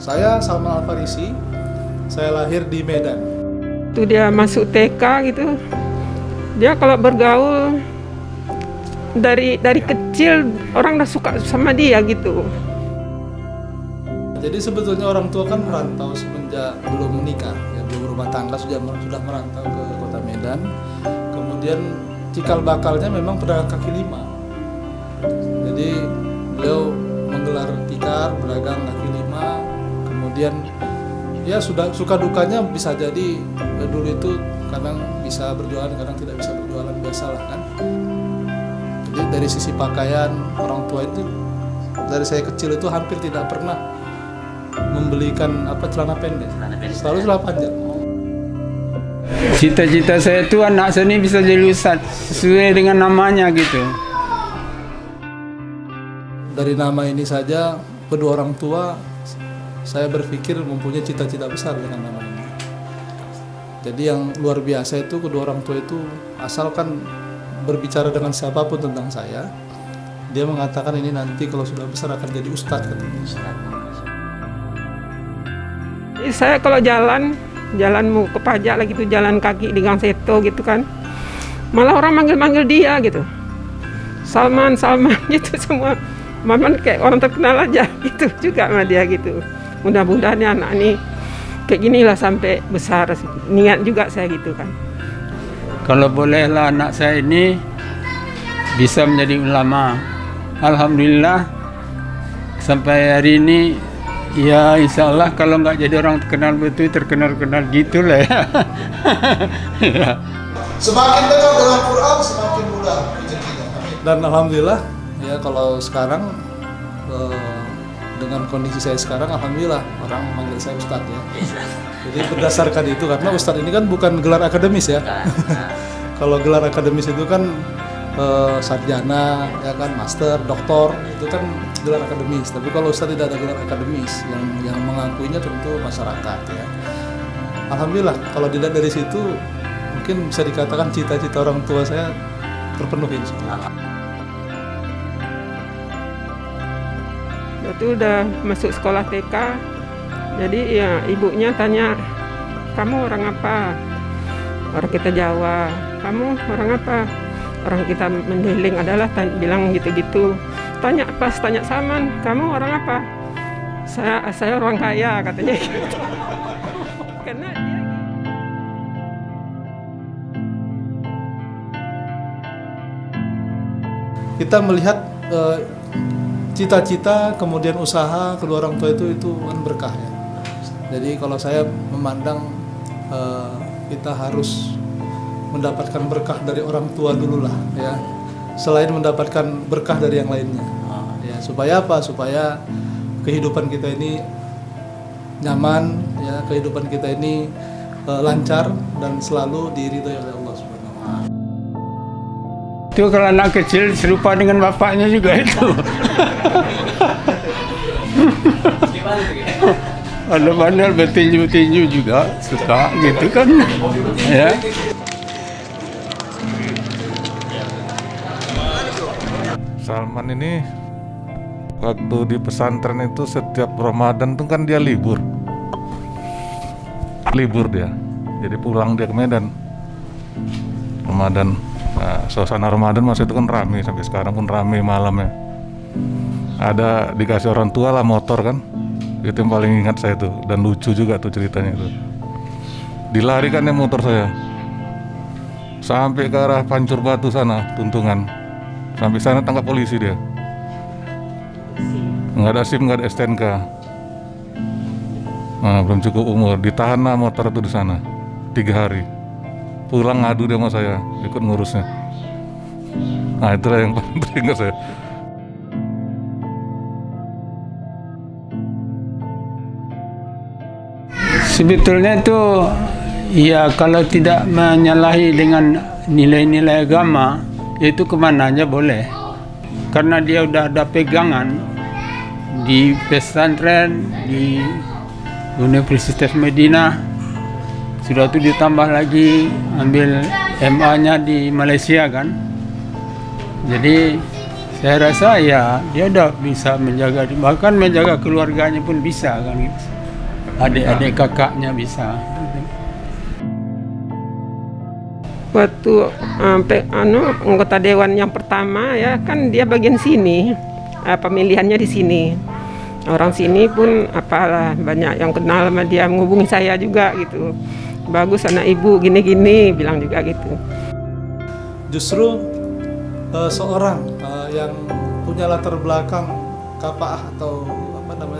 Saya Salman Al-Farisi, saya lahir di Medan. Itu dia masuk TK gitu, dia kalau bergaul dari kecil orang udah suka sama dia gitu. Jadi sebetulnya orang tua kan merantau semenjak belum menikah, ya, belum berumah tangga sudah merantau ke kota Medan. Kemudian cikal bakalnya memang pedagang kaki lima. Jadi beliau menggelar tikar, berdagang kaki lima. Kemudian ya sudah suka dukanya bisa jadi dulu itu kadang bisa berjualan, kadang tidak bisa berjualan, biasalah kan. Jadi dari sisi pakaian orang tua itu dari saya kecil itu hampir tidak pernah membelikan celana pendek, selalu celana panjang. Cita-cita saya itu anak saya ini bisa jadi ustadz sesuai dengan namanya gitu. Dari nama ini saja kedua orang tua saya berpikir mempunyai cita-cita besar dengan nama ini. Jadi yang luar biasa itu kedua orang tua itu asalkan berbicara dengan siapapun tentang saya, dia mengatakan ini nanti kalau sudah besar akan jadi ustadz katanya. Saya kalau jalan mau ke pajak lagi tuh, jalan kaki di Gang Seto gitu kan, malah orang manggil dia gitu, Salman gitu semua, Maman kayak orang terkenal aja gitu juga sama dia gitu. Mudah-mudahan ya anak ini kayak ginilah sampai besar, niat juga saya gitu kan. Kalau bolehlah anak saya ini bisa menjadi ulama. Alhamdulillah sampai hari ini ya insya Allah kalau nggak jadi orang terkenal gitulah ya. Semakin dekat dengan Quran semakin mudah rezekinya. Dan alhamdulillah ya kalau sekarang dengan kondisi saya sekarang alhamdulillah orang manggil saya ustadz ya. Jadi berdasarkan itu karena ustadz ini kan bukan gelar akademis ya. Kalau gelar akademis itu kan sarjana, ya kan, master, doktor, itu kan gelar akademis. Tapi kalau ustadz tidak ada gelar akademis, yang mengakuinya tentu masyarakat ya. Alhamdulillah kalau dilihat dari situ mungkin bisa dikatakan cita-cita orang tua saya terpenuhi. Waktu udah masuk sekolah TK, jadi ya ibunya tanya, kamu orang apa? Orang kita Jawa. Kamu orang apa? Orang kita Mandailing adalah bilang gitu-gitu. Tanya Salman, kamu orang apa? Saya orang kaya katanya gitu. Karena dia kita melihat cita-cita kemudian usaha kedua orang tua itu kan berkah ya. Jadi kalau saya memandang kita harus mendapatkan berkah dari orang tua dulu lah ya, selain mendapatkan berkah dari yang lainnya ya. Supaya apa? Supaya kehidupan kita ini nyaman ya, kehidupan kita ini lancar dan selalu diridhoi oleh Allah Subhanahu wa Ta'ala. Itu kalau anak kecil serupa dengan bapaknya juga itu. Ada bertinju juga suka gitu kan ya. Salman ini waktu di pesantren itu setiap Ramadan tuh kan dia libur dia, jadi pulang dia ke Medan Ramadan. Nah, suasana Ramadan masa itu kan ramai, sampai sekarang pun ramai malamnya. Ada dikasih orang tua lah motor kan, itu yang paling ingat saya tuh, dan lucu juga tuh ceritanya itu. Dilarikan ya motor saya sampai ke arah Pancur Batu sana, Tuntungan. Sampai sana tangkap polisi dia. Nggak ada SIM, nggak ada STNK. Nah, belum cukup umur. Ditahan lah motor itu di sana 3 hari. Pulang ngadu dia sama saya, ikut ngurusnya. Nah, itulah yang paling teringat saya. Sebetulnya itu ya kalau tidak menyalahi dengan nilai-nilai agama, itu kemana aja boleh, karena dia udah ada pegangan di pesantren, di Universitas Medina, sudah itu ditambah lagi ambil MA-nya di Malaysia kan. Jadi Saya rasa ya dia udah bisa menjaga, bahkan menjaga keluarganya pun bisa kan gitu. Adik-adik kakaknya bisa. Waktu anggota dewan yang pertama ya kan dia bagian sini, pemilihannya di sini. Orang sini pun apalah banyak yang kenal sama dia, menghubungi saya juga gitu. Bagus anak ibu gini-gini bilang juga gitu. Justru seorang yang punya latar belakang kafaah atau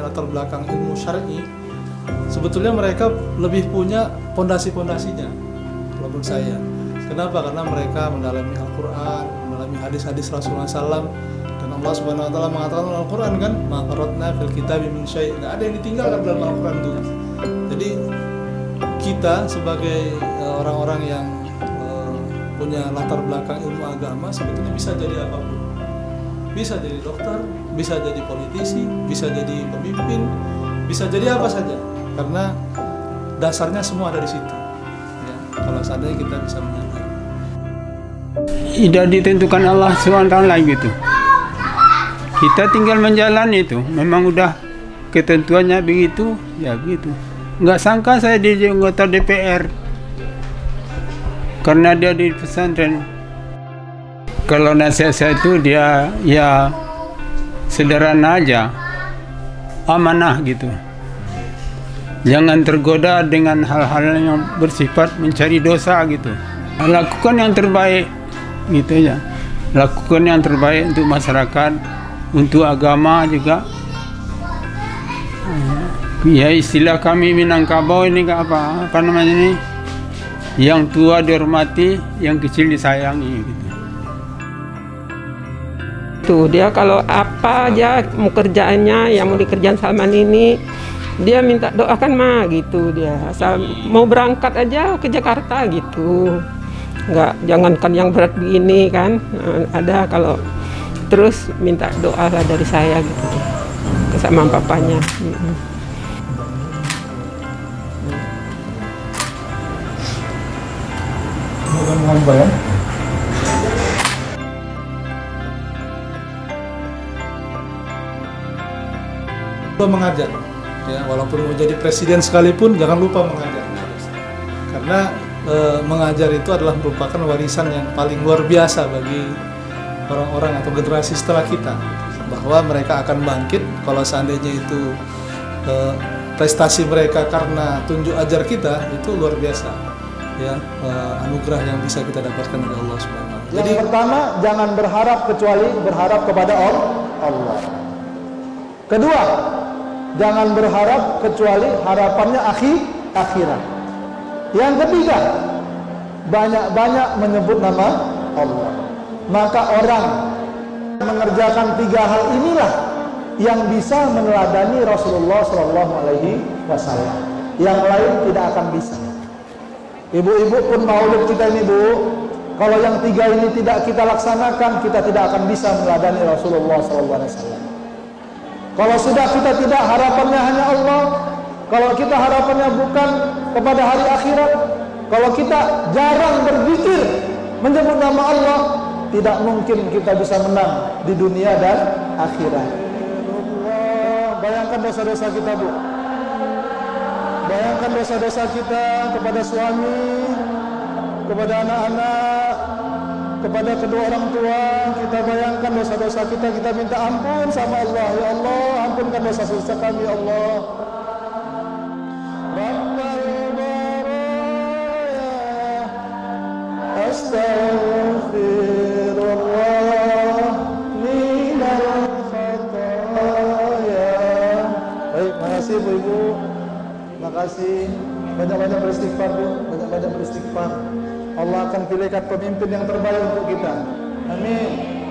latar belakang ilmu syar'i, sebetulnya mereka lebih punya pondasi-pondasinya kalau menurut saya. Kenapa? Karena mereka mendalami Al-Quran, mendalami hadis-hadis Rasulullah SAW, dan Allah Subhanahu Wa Taala mengatakan dalam Al-Quran kan, ma faratna fil kitabi min syai', nggak ada yang ditinggalkan dalam Al-Quran itu. Jadi kita sebagai orang-orang yang punya latar belakang ilmu agama sebetulnya bisa jadi apapun, bisa jadi dokter, bisa jadi politisi, bisa jadi pemimpin, bisa jadi apa saja, karena dasarnya semua ada di situ ya, kalau seandainya kita bisa menyadari. Tidak ditentukan Allah SWT gitu, kita tinggal menjalani itu, memang udah ketentuannya begitu ya begitu. Nggak sangka saya jadi anggota DPR karena dia di pesantren. Kalau nasihat saya itu dia ya sederhana aja, amanah gitu. Jangan tergoda dengan hal-hal yang bersifat mencari dosa gitu. Lakukan yang terbaik gitu ya. Lakukan yang terbaik untuk masyarakat, untuk agama juga. Ya istilah kami Minangkabau ini apa namanya ini? Yang tua dihormati, yang kecil disayangi gitu. Tuh dia kalau apa aja mau kerjaannya yang mau dikerjain Salman ini dia minta doakan mah gitu, dia asal mau berangkat aja ke Jakarta gitu, nggak jangankan yang berat begini kan, ada kalau terus minta doa lah dari saya gitu sama papanya. Ya. Mengajar ya, walaupun mau jadi presiden sekalipun jangan lupa mengajar, karena mengajar itu adalah merupakan warisan yang paling luar biasa bagi orang-orang atau generasi setelah kita, bahwa mereka akan bangkit kalau seandainya itu prestasi mereka karena tunjuk ajar kita, itu luar biasa ya, anugerah yang bisa kita dapatkan dari Allah Subhanahu wa Ta'ala. Jadi pertama, jangan berharap kecuali berharap kepada Allah. Kedua, jangan berharap kecuali harapannya akhirat. Yang ketiga, banyak-banyak menyebut nama Allah. Maka orang mengerjakan tiga hal inilah yang bisa meneladani Rasulullah SAW. Yang lain tidak akan bisa. Ibu-ibu pun maulid kita ini Bu, kalau yang tiga ini tidak kita laksanakan, kita tidak akan bisa meneladani Rasulullah SAW. Kalau sudah kita tidak harapannya hanya Allah, kalau kita harapannya bukan kepada hari akhirat, kalau kita jarang berzikir menyebut nama Allah, tidak mungkin kita bisa menang di dunia dan akhirat. Allah, bayangkan dosa-dosa kita Bu, bayangkan dosa-dosa kita kepada suami, kepada anak-anak, kepada kedua orang tua. Kita bayangkan dosa-dosa kita, kita minta ampun sama Allah. Ya Allah, ampunkan dosa-dosa kami ya Allah. Rabbal baraya astaghfirullah minal khataya. Baik, makasih Bu Ibu. Makasih. Banyak-banyak beristighfar Bu, banyak-banyak beristighfar. Allah akan pilihkan pemimpin yang terbaik untuk kita. Amin.